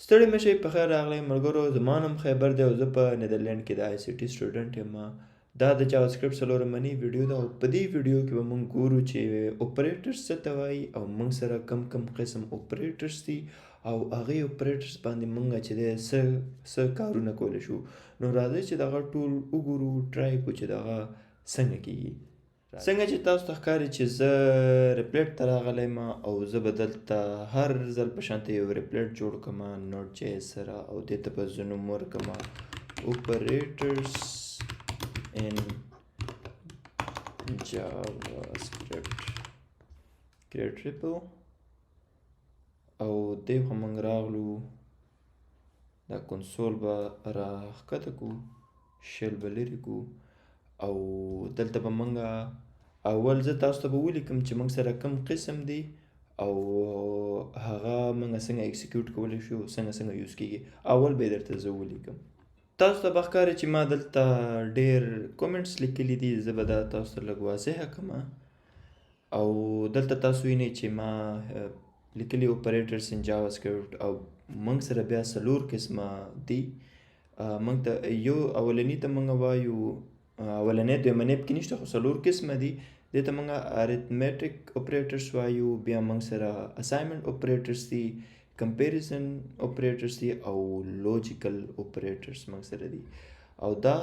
ستړي مشئ په خیر راغلی ملګرو زما نوم خیبر دی او زه په نیدرلینډ کې د آی سی ټي سټوډنټ یم دا د جاوا سکرپټ څلورمنی ویډیو ده او په دې ویډیو کې به موږ ګورو چې اپریټرز څه ته وایي او موږ سره کم قسم اپریټرز دي او هغې اپریټرز باندې موږ چې دی څه کارونه کولی شو نو راځئ چې دغه ټول وګورو ټرای کړو چې دغه څنګه کیږي څنګه چې تاسو ته ښکاري چې زه ریپلیټ ته راغلی یم او زه به دلته هر ځل په شانته یو ریپلیټ جوړ کړم نوټ جی اس سره او دې ته به زه نوم ورکړم operators in JavaScript create repo او دې خو موږ راغلو دا کنسول به راښکته کړو شیل به لرې کړو او دلته به موږ اول زه تاسو ته به ولیکم چې موږ سره کوم قسم دی او هغه موږ څنګه اکسیکیوټ کولی شو څنګه یوز کیږي اول به درته زه ولیکم تاسو ته به ښکاري چې ما دلته ډېر کومنټس لیکلي دي زه به دا تاسو ته لږ واضحه کړم او دلته تاسو وینئ چې ما لیکلي operators in JavaScript او موږ سره بیا څلور قسمه دي موږ ته یو اولني ته موږ وایو اولنی دویمنی پکې نشته خو څلور قسمه دي دې ته موږ arithmetic operators وایو بیا موږ سره assignment operators دي comparison operators دي او logical operators موږ سره دي او دا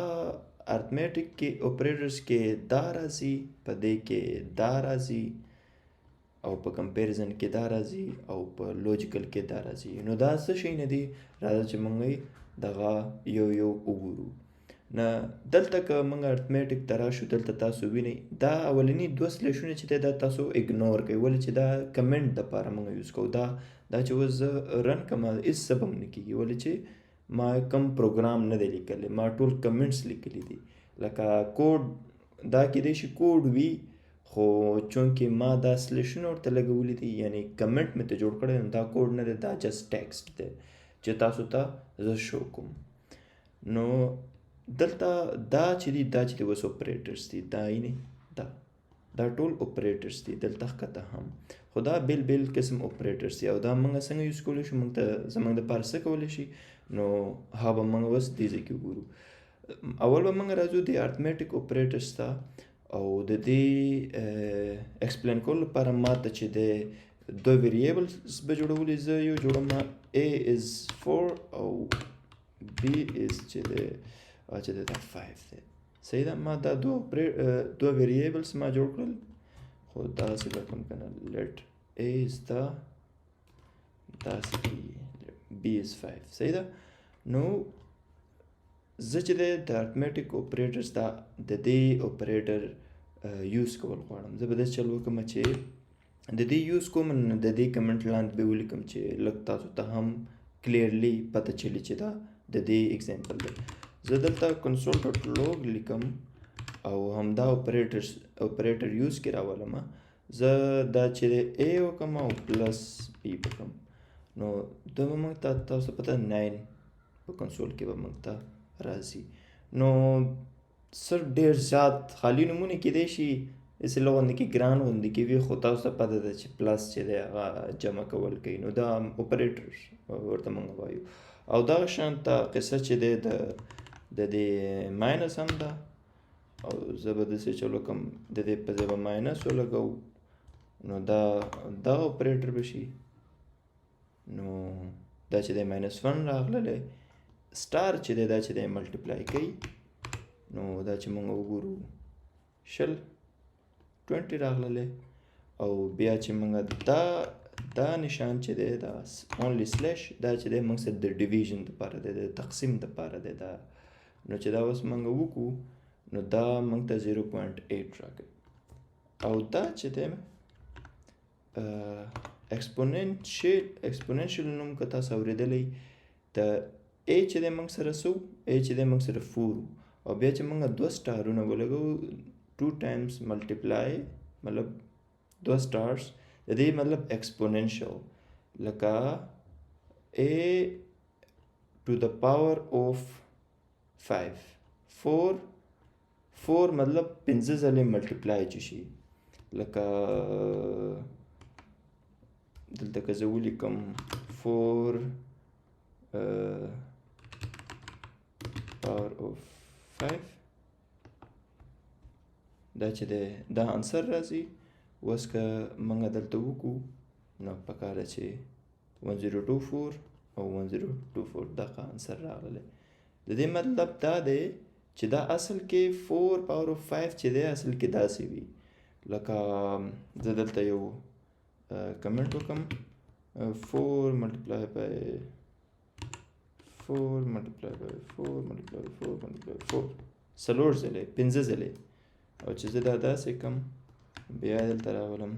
arithmetic کې operators کې دا راځي په دې کې دا راځي او په comparison کې دا راځي او په logical کې دا راځي نو دا څه شی نه دي راځه چې موږ دغه یو وګورو نه دلته که موږ ارتمیټک ته راشو دلته تاسو وینئ دا اولني دوه سلیشونه چې دی دا تاسو اګنور کوئ ولې چې دا کمنټ دپاره موږ یوز کوو دا چې اوس زه رن کړم هېڅ څه به هم نه کېږي ولې چې ما کم پروګرام نه دی لیکلی ما ټول کمنټس لیکلي دي لکه کوډ دا کیدای شي کوډ وي خو چونکې ما دا سلیشونه ورته لګولي دي یعنی کمنټ مې ته جوړ کړی دا کوډ نه دی دا جست ټیکسټ دی چې تاسو ته زه شو کوم نو دلته دا چې دي اوس اپریټرز دي دا یعنی دا ټول اپریټرز دي دلته ښکته هم خو دا بیل قسم اپریټرز دي او دا موږ څنګه یوز کولی شو موږ ته زموږ دپاره څه کولی شي نو هغه به موږ اوس دې ځای کې وګورو اول به موږ راځو د ارتمیټک اپریټرز ته او د دې ایکسپلین کولو لپاره ما ته چې د دوه ویریبلز به جوړولي زه یو جوړم a is 4 او b is چې دا 5 دی صحیح ده ما دا دوه ویریبلز ما جوړ کړل خو داسې به کوم که نه let a is داسې b is 5 صحیح ده نو زه چې دی د ارتمیټک اپریټرز د دې اپریټر یوز کول غواړم زه به داسې چل وکړم چې د دې یوز کوم نو د دې کمنټ لاندې به ولیکم چې لږ تاسو ته هم کلیرلی پته چلی چې دا د دې اگزامپل دی زه دلته کنسول ډاټ لوګ لیکم او همدا اپریټر یوز کې راولم زه دا چې a وکړم او پلس b وکړم نو دا به موږ ته تاسو پته 9 په کنسول کې به موږ ته راځي نو سر ډېر زیات خالی نومونه کیدای شي داسې لږ غوندې کې ګران غوندې کې وي خو تاسو ته پته ده چې پلس چې دی هغه جمع کول کوي نو دا اپریټر ورته موږ وایو او دغه شانته قصه چې دی د دې ماینس هم ده او زه به داسې چلو کوم د دې په ځای به ماینس ولګوو نو دا اپریټر به شي نو دا چې دی ماینس 1 راغلی سټار چې دی دا چې دی ملټیپلای کوي نو دا چې موږ وګورو 20 راغلی او بیا چې موږ دا نشان چې دی دا اونلی سلیش دا چې دی موږ سره د ډیویژن دپاره دی د تقسیم دپاره دی دا نو چې دا اوس موږ وکړو نو دا موږ ته 0.8 راکوي او دا چې دی ایکسپوننشل نوم که تاسو اورېدلی د a چې دی موږ سره څه a چې دی موږ سره 4 او بیا چې موږ دوه سټارونه ولګو 2 times multiply مطلب دوه سټارز د دې مطلب ایکسپوننشل لکه a to the power of 5 4 مطلب 15 ځلې ملټیپلای چې شي لکه دلته که زه ولیکم 4 power of 5 دا چې دی دا انسر راځي. اوس که موږ دلته وکړو نو پکار ده چې 1024 او 1024 دغه انسر راغلی. د دې مطلب دا دی چې دا اصل کې 4 power of 5 چې دی اصل کې داسې وي لکه زه دلته یو کمنټ وکم 4 multiply by 4 multiply by 4 multiply by 4 multiply by 4 څلور ځلې 5 ځلې او چې زه دا داسې کم بیا دلته راولم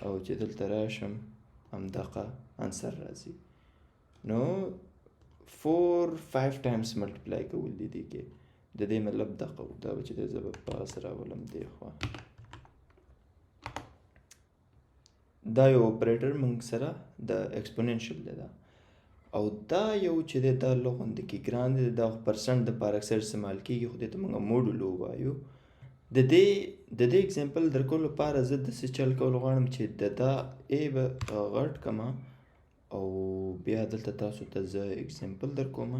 او چې دلته راشم همدغه انسر راځي. نو 4-5 times multiply کول دي دې کې د دې مطلب دغه و. دا به چې دی زه به په هغسې راولم دې خوا. دا یو اپریټر موږ سره د ایکسپوننشل دی دا او دا یو چې دی دا لغونده کې ګران دی. دا پرسنټ دپاره اکثر استعمال کېږي خو دې ته موږ موډولو وایو. د دې اگزامپل درکولو لپاره زه داسې چل کول غواړم چې د دا ای به غټ کمه او بیا دلته تاسو ته زه اگزامپل درکوم.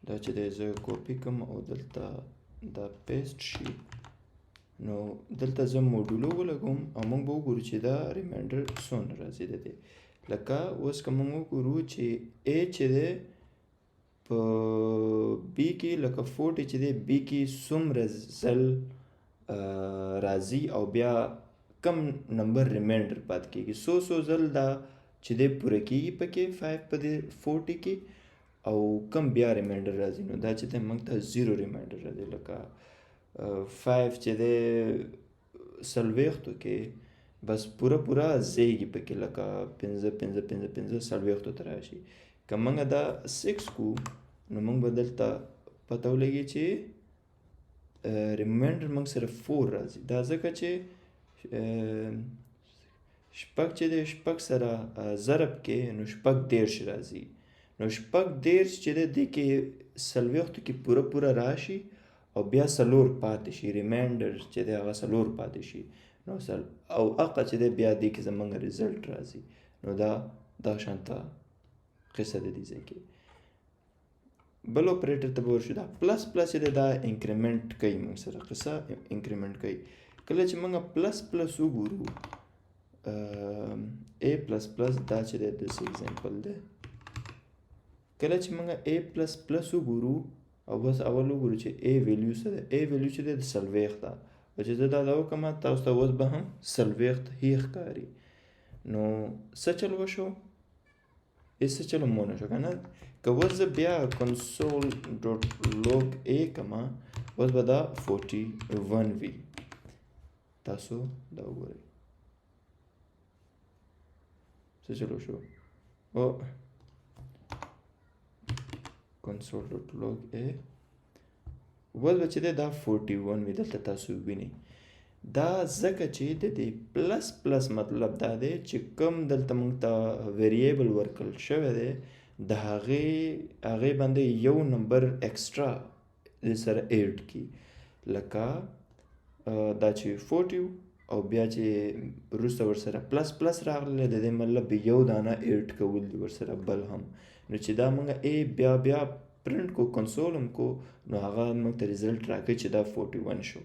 دا چې دی زه کاپي کم او دلته دا پیسټ شي. نو دلته زه موډولو ولګوم او موږ به وګورو چې دا ریمایندر څومره راځي د دې. لکه اوس که موږ وګورو چې ای چې دی په بي کې لکه 40 چې دی بي کې څومره ځل راځي او بیا کم نمبر ریمایندر پاتې کېږي. څو ځل دا چې دی پوره کېږي پکې 5 په دې 40 کې او کم بیا ریمایندر راځي. نو دا چې دی موږ ته 0 ریمایندر راځي. لکه 5 چې دی 40 کې بس پوره زیږي پکې لکه 5 40 ته راشي. که موږ دا 6 کو نو موږ به دلته پته ولګي چې ریمایندر موږ سره 4 راځي. دا ځکه چې شپږ چې دی شپږ سره ضرب کې نو 30 راځي. نو 30 چې دی دې کې 40 کې پوره راشي او بیا 4 پاتې شي. ریمایندر چې دی هغه 4 پاتې شي. نو او هغه چې دی بیا دې کې زموږ ریزلټ راځي. نو دا شانته قصه د دې ځای کې. بل اپریټر ته به ورشو. دا پلس چې دی دا انکریمنټ کوي موږ سره قصه انکریمنټ کوي. کله چې موږ پلس وګورو a پلس دا چې دی داسې اگزامپل دی. کله چې موږ a پلس وګورو او بس اول وګورو چې a ویلیو څه دی. a ویلیو چې دی د 40 ده او چې زه دا وکړم تاسو ته اوس به هم 40 هی ښکاري. نو څه چل وشو؟ هېڅ چل مو نه شو که نه. که اوس زه بیا کنسول ډاټ لوګ ا کما اوس به دا 41 وي. تاسو دا وګورئ څه چل وشو. او کنسول ډاټ لوګ ا اوس به چې دی دا 41 وي. دلته تاسو وینئ دا ځکه چې د دې پلس مطلب دا دی چې کوم دلته موږ ته ویریبل ورکړل شوی دی د هغې باندې یو نمبر ایکسټرا سره ایډ کړي. لکه دا چې 40 او بیا چې وروسته ورسره پلس راغلی د دې مطلب یو دانه ایډ کول دي ورسره بل هم. نو چې دا موږ ای بیا پرنټ کو کنسول هم کو نو هغه موږ ته ریزلټ راکړي چې دا 41 شو.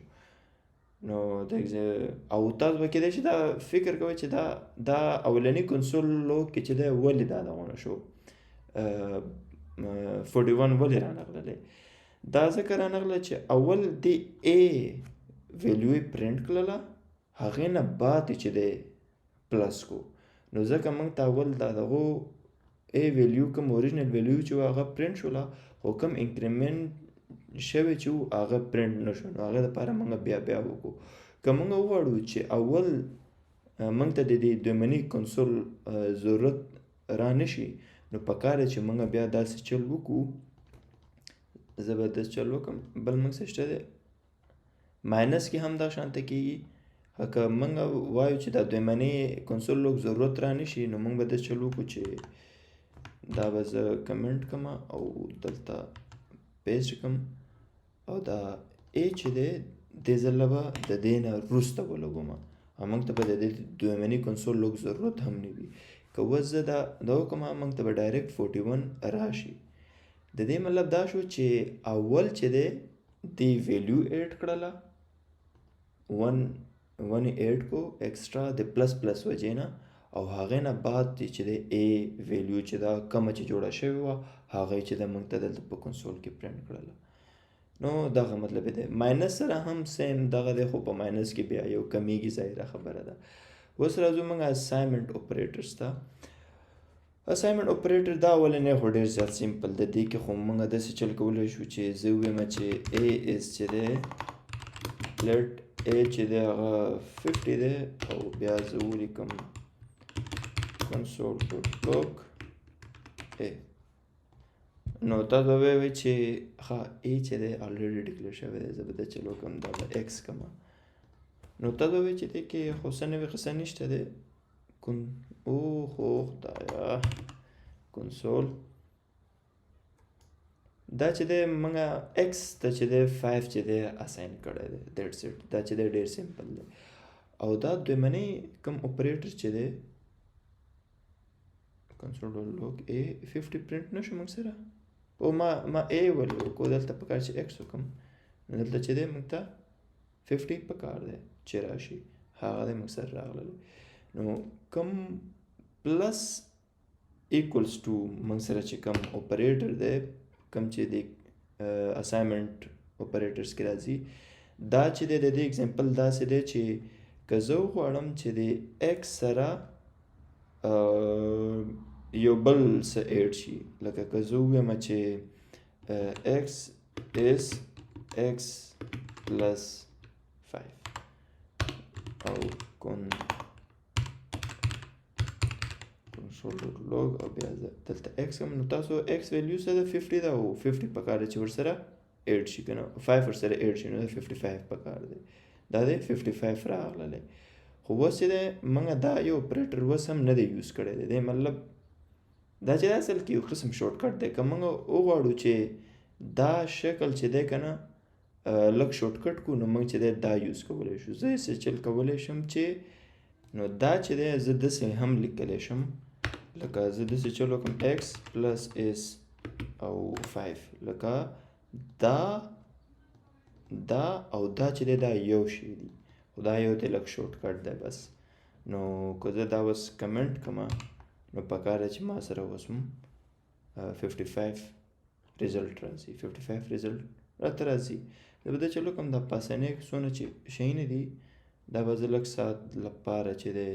نو او تاسو به کېدای شي دا فکر کوئ چې دا اولني کنسولو کې چې دی ولې دا دغونه شو 41 ولې رانغللی. دا ځکه رانغله چې اول د ا ویلیو یې پرنټ کړله هغې نه بعد چې دی پلس کو. نو ځکه موږ ته اول دا دغو ا ویلیو کوم اوریجنل ویلیو چې هغه پرنټ شوله خو کوم انکریمنټ شوی چې هغه پرنټ نه شو. نو هغې دپاره موږ بیا وکړو. که موږ وغواړو چې اول موږ ته د دې دویمني کنسول ضرورت را نشي نو پکار دی چې موږ بیا داسې چل وکړو. زه به داسې چل وکړم. بل موږ څه شته دی ماینس کې هم دا شانته کېږي. که موږ وایو چې دا دویمني کنسول لوګ ضرورت را نشي نو موږ به داسې چل وکړو چې دا به زه کمنټ کړم او دلته پیسټ کړم او دا ای چې دی دې ځله به د دې نه وروسته ولګوم. موږ ته به د دې دویمني کنسول لوګ ضرورت هم نه وي. که اوس زه دا وکړم موږ ته به ډایرکټ 41 راشي. د دې مطلب دا شو چې اول چې دی دې ویلیو ایډ کړله 1 ایډ کو ایکسټرا د پلس پلس وجې نه، او هغې نه بعد چې د ا ویلیو چې دا کمه چې جوړه شوې وه هغه چې د موږ ته دلته په کنسول کې پرنټ کړله. نو دغه مطلب دی. ماینس سره هم سیم دغه دی، خو په ماینس کې بیا یو کمیږي، ظاهره خبره ده. اوس راځو موږ اساینمنټ اپریټرز ته. اساینمنټ اپریټر دا اولنی خو ډېر زیات سیمپل دی. دې کې خو موږ داسې چل کولی شو چې زه ووایم چې ا از چې دی لیټ ا چې دی هغه 50 دی، او بیا زه ولیکم console dot log a. نو تاسو به وایئ چې ښه ا چې دی الریډي ډیکلیئر شوی دی، زه به دا چل وکړم دا به ایکس کړمه. نو تاسو به وایئ چې دې کې خو څه نوې قصه نشته دی. اوهو خدایا کنسول دا چې دی موږ ایکس ته چې دی 5 چې دی اساین کړی دی، دیټس اټ. دا چې دی ډېر سمپل دی. او دا دویمنی کوم اپریټر چې دی کنسول ډاټ لوګ ا 50 پرنټ نشو موږ سره، او ما ا ولې وکړو، دلته پکار چې ایکس وکړم، دلته چې دی موږ ته 50 پکار دی چې راشي، هغه دی موږ سره راغلی. نو کوم پلس ایکولس ټو موږ سره چې کوم اپریټر دی، کوم چې د اساینمنټ اپریټرز کې راځي، دا چې دی د دې اگزامپل داسې دی چې که زه وغواړم چې د ایکس سره یو بل څه ایډ شي، لکه که زه ووایم چې ایکس از ایکس پلس 5 او کنسول ډاټ لوګ او بیا زه دلته ایکس کوم، نو تاسو ایکس ویلیو څه ده 50 ده، او 50 پکار دی چې ورسره ایډ شي که نه 5 ورسره ایډ شي، نو 55 پکار دی. دا دی 55 راغلی. خو اوس چې دی موږ دا یو اپریټر اوس هم نه دی یوز کړی دی. دی مطلب دا چې اصل کې یو قسم شارټ کټ دی. که موږ وغواړو چې دا شکل چې دی که نه لږ شارټ کټ کړو، نو موږ چې دی دا یوز کولی شو. زه یې چل کولی شم چې نو دا چې دی زه داسې هم لیکلی شم، لکه زه داسې چل وکړم ایکس پلس اس او 5، لکه دا او دا چې دی دا یو شی دی، خو دا یو دی لږ شارټ کټ دی بس. نو که زه دا اوس کمنټ کړم، نو پکار دی چې ما سره اوس 55 ریزلټ راځي، 55 ریزلټ راته راځي. زه به دا چل وکړم دا پاسنۍ څونه چې شیونه دي دا به زه لږ ساعت لپاره چې دی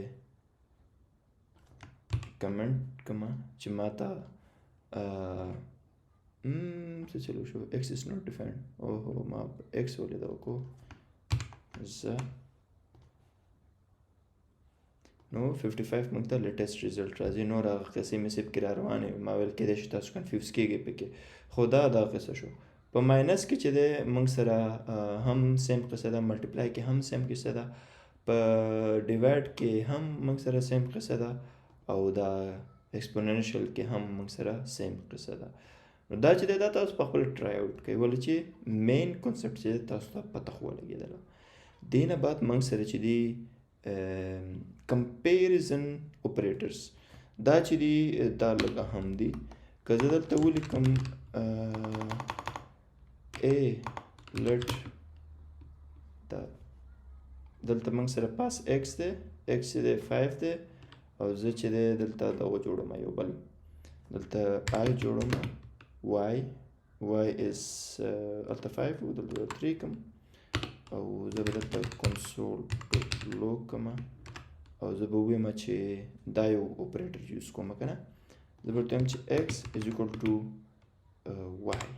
کمنټ کړم چې ما ته څه چلو شو ایکس از ناٹ ډیفاینډ. اوهو ما ایکس ولې دا وکړو زه. نو 55 موږ ته لیټیسټ ریزلټ راځي. نور هغه قصې مې صرف کې را روانې وي، ما ویل کېدای شي تاسو کنفیوز کېږئ پکې، خو دا قصه شو. په ماینس کې چې دی موږ سره هم سیم قصه ده، ملټیپلای کې هم سیم قصه ده، په ډیوایډ کې هم موږ سره سیم قصه ده، او دا ایکسپوننشل کې هم موږ سره سیم قصه ده. نو دا چې دی دا تاسو په خپل ټرای آوټ کوئ، ولې چې مین کنسپټ چې تاسو ته پته خو ولګېدله. دې نه بعد موږ سره چې دی کمپیریزن اپریټرز دا چې دی دا لږ اهم دي. که زه دلته ولیکم ا لیټ دا دلته موږ سره پاس ایکس دی، ایکس چې دی 5 دی، او زه چې دی دلته دغه جوړم یو بل، دلته آی جوړم واي از هلته 5 او دلته 3 کوم، او زه به دلته کنسول ډاټ لوګ کوم، او زه به ووایم چې دا یو اپریټر یوز کوم که نه. زه به ورته وایم چې ایکس از ایکول ټو واي،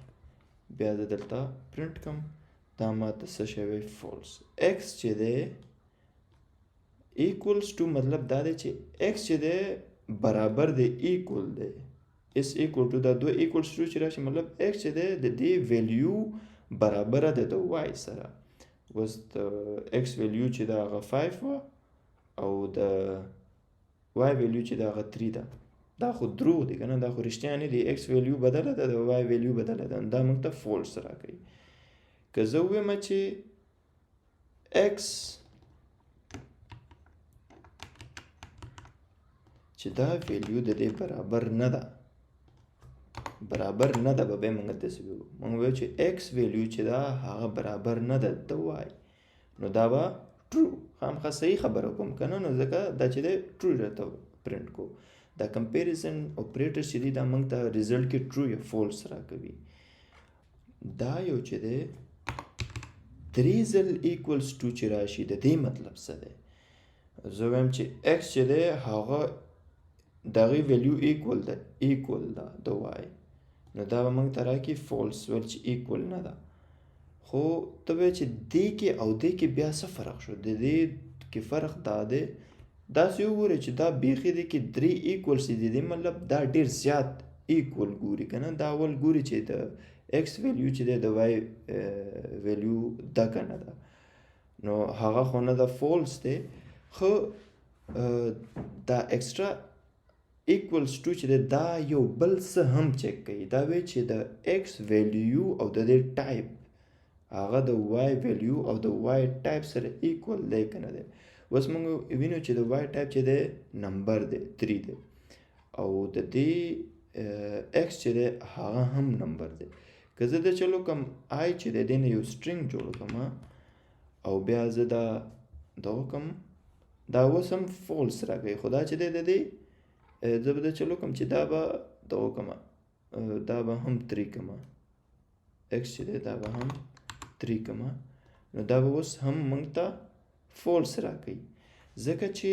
بیا زه دلته پرنټ کوم، دا ماته څه شوی فالس. ایکس چې دی ایکولس ټو مطلب دا دی چې ایکس چې دی برابر دی ایکول دی، اس ایکول ټو دا دوه ایکولس ټو چې راشي، مطلب ایکس چې دی د دې ویلیو برابره ده د وای سره. اوس د ایکس ویلیو چې دا هغه 5 وه، او د وای ویلیو چې دا هغه 3 ده. دا خو دروغ دی که نه، دا خو رښتیا نه دی. ایکس ویلیو بدله ده، د وای ویلیو بدله ده، دا موږ ته فالس راکوي. که زه ووایم چې ایکس چې دا ویلیو د دې برابر نه ده به بیا موږ داسې ویو موږ ویو چې x ویلیو چې دا هغه برابر نه ده د y نو دا به ټرو خامخا صحیح خبره کوم که نه نو ځکه دا چې دی ټرو راته پرنټ کو دا کمپیریزن اپریټر چې دی دا موږ ته ریزلټ کې ټرو یا فولس راکوي دا یو چې دی 3 ځل ایکولس ټو چې راشي د دې مطلب څه دی زه وایم چې x چې دی هغه د هغې ویلیو ایکول ده د y نو دا به موږ ته راکړي فولس ویل چې ایکول نه ده خو ته وایې چې دې کې او دې کې بیا څه فرق شو د دې کې فرق دا دی داسې وګورئ چې دا بیخي دی کې 3 ایکولس دي د دې مطلب دا ډېر زیات ایکول ګوري که نه دا اول ګوري چې د x ویلیو چې دی د y ویلیو ده که نه ده نو هغه خو نه ده فولس دی خو دا ایکسټرا ایکولس ټو چې دی دا یو بل څه هم چک کوي دا وایي چې د x ویلیو او د دې ټایپ هغه د y ویلیو او د y ټایپ سره ایکول دی که نه دی اوس موږ وینو چې د y ټایپ چې دی نمبر دی 3 دی او د دې x چې دی هغه هم نمبر دی که زه د چلو کوم آی چې د دې نه یو سټرینګ جوړ کړم او بیا زه دا وکړم دا اوس هم فولس راکوي خو دا چې دی د دې زه به د چلو کوم چې دا به دا وکړم دا به هم 3 کړم x چې دی دا به هم 3 کړم نو دا به اوس هم موږ ته فولس راکوي ځکه چې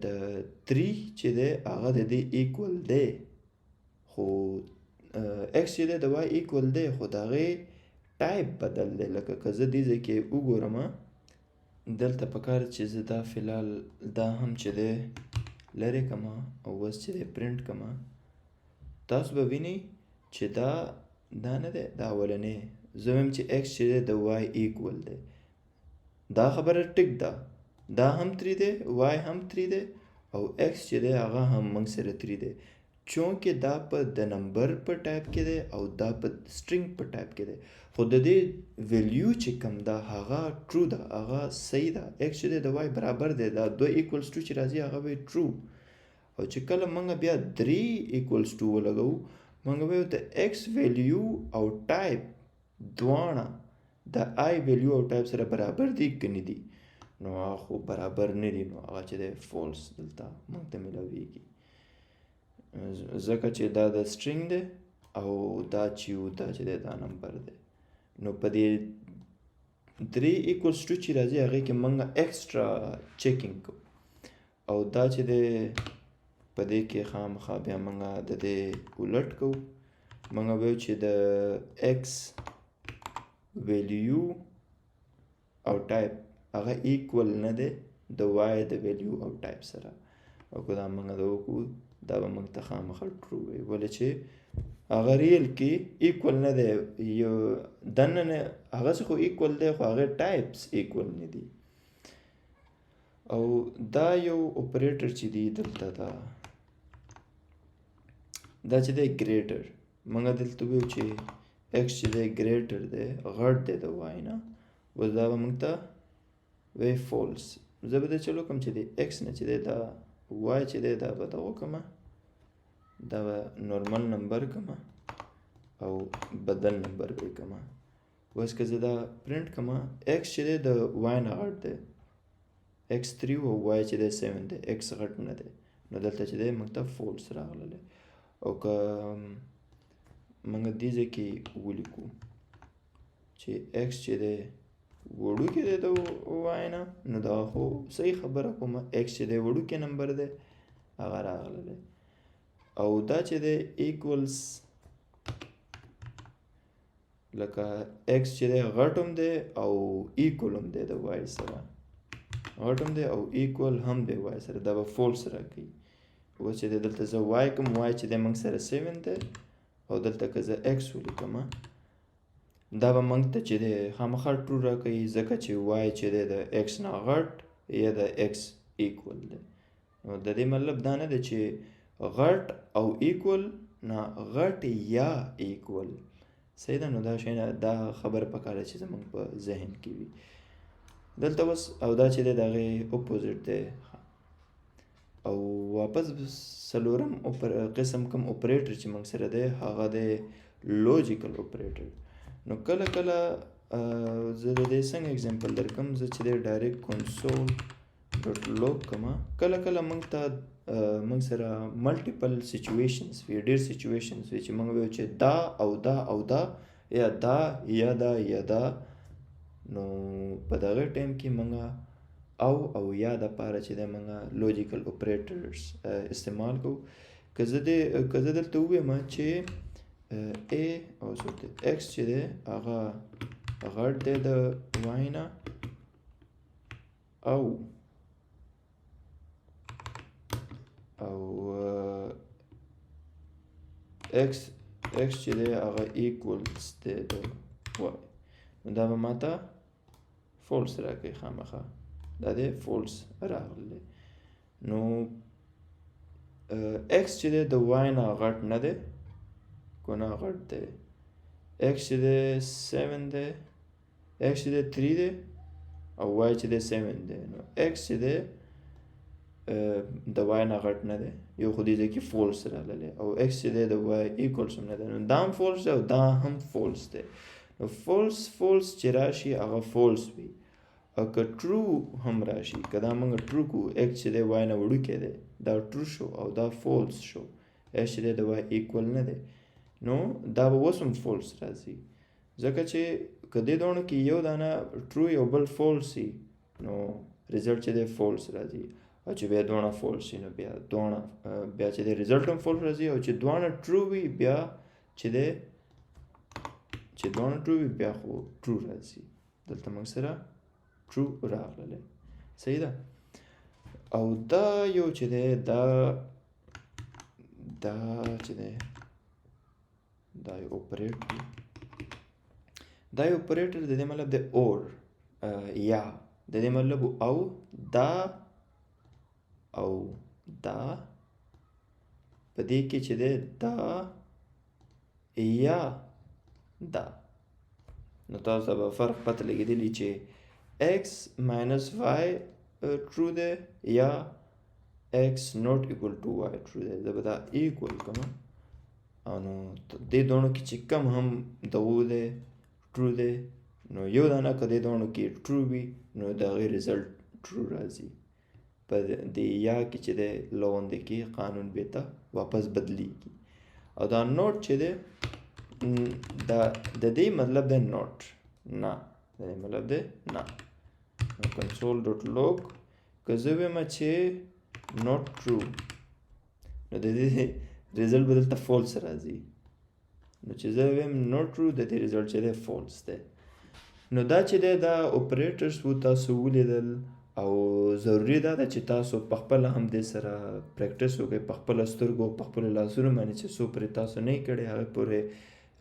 د 3 چې دی هغه د دې ایکول دی خو x چې دی د y ایکول دی خو د هغې ټایپ بدل دی لکه که زه دې ځای کې وګورم دلته پکار چې زه دا فلحال دا هم چې دی لرې کړم او اوس چې دی پرنټ کړم تاسو به وینئ چې دا نه دی دا اولنی زه وایم چې x چې دی د y ایکول دی دا خبره ټیک ده دا هم 3 دی y هم 3 دی او x چې دی هغه هم موږ سره 3 دی چونکه دا په د نمبر په ټایپ کې دی او دا په سټرینګ په ټایپ کې دی خو د دې ویلیو چې کوم ده هغه ټرو ده هغه صحیح ده x چې دی د y برابر دی دا 2 ایکولس ټو چې راځي هغه به ټرو او چې کله موږ بیا 3 ایکولس ټو ولګو موږ به د x ویلیو او ټایپ دواړه د آی ویلیو او ټایپ سره برابر دي که نه دي نو هغه خو برابر نه دي نو هغه چې دی فولس دلته موږ ته میلاویږي ځکه چې دا د سټرینګ دی او دا چې دی دا نمبر دی نو په دې 3 ایکولس ټو چې راځي هغې کې موږ ایکسټرا چیکینګ کوو او دا چې دی په دې کې خامخا بیا موږ د دې الټ کوو موږ وایو چې د x ویلیو او ټایپ هغه ایکول نه دی د y د ویلیو او ټایپ سره او که دا موږ دا وکړو دا به موږ ته خامخا ټرو وي ولې چې هغه ریل کې ایکول نه دی یو دننه هغسې خو ایکول دی خو هغې ټایپس ایکول نه دي او دا یو اپریټر چې دی دلته دا چې دی ګریټر موږ دلته ویو چې x چې دی ګریټر دی غټ دی د y نه اوس دا به موږ ته وی فولس زه به د چلو کوم چې دی x نه چې دی دا y چې دی دا به دا وکړم دا به نورمل نمبر کړم او بدل نمبر به یې کړم اوس که زه دا پرنټ کړم x چې دی د y نه غټ دی x 3 او y چې دی 7 دی x غټ نه دی نو دلته چې دی موږ ته فولس راغلی او که موږ دې ځای کې ولیکو چې x چې دی وړوکی دی د y نه نو دا خو صحیح خبره کوم x چې دی وړوکی نمبر دی هغه راغلی او دا چې دی ایکولس لکه x چې دی غټ هم دی او ایکول هم دی د y سره غټ هم دی او ایکول هم دی y سره دا به فولس راکوي اوس چې دی دلته زه y کوم y چې دی موږ سره 7 دی او دلته که زه x ولیکم دا به موږ ته چې دی خامخا ټرو راکوي ځکه چې y چې دی د x نه غټ یا د x ایکول دی نو د دې مطلب دا نه دی چې غټ او ایکول نه غټ یا ایکول صحیح ده نو دا شی دا خبر پکاره چې زموږ په ذهن کې وي دلته اوس او دا چې دی د هغې اپوزیټ دی او واپس څلورم قسم کوم اپریټر چې موږ سره دی هغه دی لوجیکل اپریټر. نو کله کله زه د دې څنګه اگزامپل درکم، زه چې دی ډایرکټ کنسول ډاټ لوګ کومه، کله کله موږ سره ملټیپل سچویشنز وي، ډېر سچویشنز وي چې موږ وایو چې دا او دا او دا یا دا یا دا یا دا. نو په دغه ټایم کې موږ او یا د پاره چې د موږ لوجیکل اپریټرز استعمال کوو. که زه دلته ووایم چې a او x چې دی هغه غټ دی د y نه، او x چې دی هغه ایکولز دی د y، نو دا به ماته فولس راکوي خامخا، دا دی فولس راغلی. نو x چې دی د y نه غټ نه دی، کو نه غټ دی، x چې دی 7 دی، x چې دی 3 دی او y چې دی 7 دی. نو x چې دی د y نه غټ نه دی، یو خو دې ځای کې فولس راغلی، او x چې دی د y ایکولس هم نه دی، نو دا هم فولس دی او دا هم فولس دی. نو فولس چې راشي هغه فولس وي، او که ټرو هم راشي، که دا موږ ټرو کو x چې دی y نه وړوکی دی دا ټرو شو او دا فولس شو، x چې دی د y ایکول نه دی، نو دا به اوس هم فولس راځي، ځکه چې که دې دواړو کې یو دانه ټرو یو بل فولس وي نو ریزلټ چې دی فولس راځي، او چې بیا دواړه فولس وي نو بیا چې دی ریزلټ هم فولس راځي، او چې دواړه ټرو وي بیا چې دواړه ټرو وي بیا خو ټرو راځي. دلته موږ سره ټرو راغلی، صحیح ده. او دا یو چې دی دا چې دی دا یو اپریټر دی، دا یو اپریټر د دې مطلب دی اور یا، د دې مطلب او دا په دې کې چې دی دا یا دا. نو تاسو به فرق پته لګېدلی چې x minus y true دی یا x not equal to y true دی. زه به دا equal کوم، او نو دې دوړو کې چې کم هم دغه دی true دی، نو یو دانه که دې دوړو کې true وي نو د هغې ریزلټ true راځي. په دې یا کې چې دی لوندې کې قانون بیرته واپس بدلیږي. او دا نوټ چې دی د دې مطلب دی نوټ نه، د دې مطلب دی نه. نو کنسول ډاټ لوګ که زه وایم چې نوټ ټرو، نو د دې ریزلټ به دلته فولس راځي. نو چې زه وایم نوټ ټرو د دې ریزلټ چې دی فولس دی. نو دا چې دی دا اپریټرز وو تاسو ولیدل، او ضروري دا ده چې تاسو په خپله هم دې سره پریکټس وکړئ، په خپله سترګو په خپلو لاسونو باندې چې څو پرې تاسو نه یې کړی هغې پورې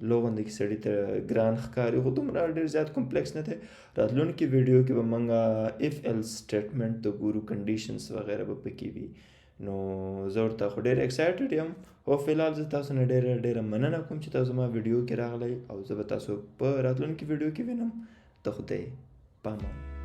لوغندې کې سړي ته ګران ښکاري، خو دومره ډېر زیات کمپلیکس نه دی. راتلونکي ویډیو کې به موږ اف ایلس سټیټمنټ ته ګورو، کنډیشنز وغیره به پکې وي. نو زه ورته خو ډېر ایکسایټډ یم، خو فلحال زه تاسو نه ډېره مننه کوم چې تاسو زما ویډیو کې راغلی، او زه به تاسو په راتلونکي ویډیو کې وینم. د خدای پامان.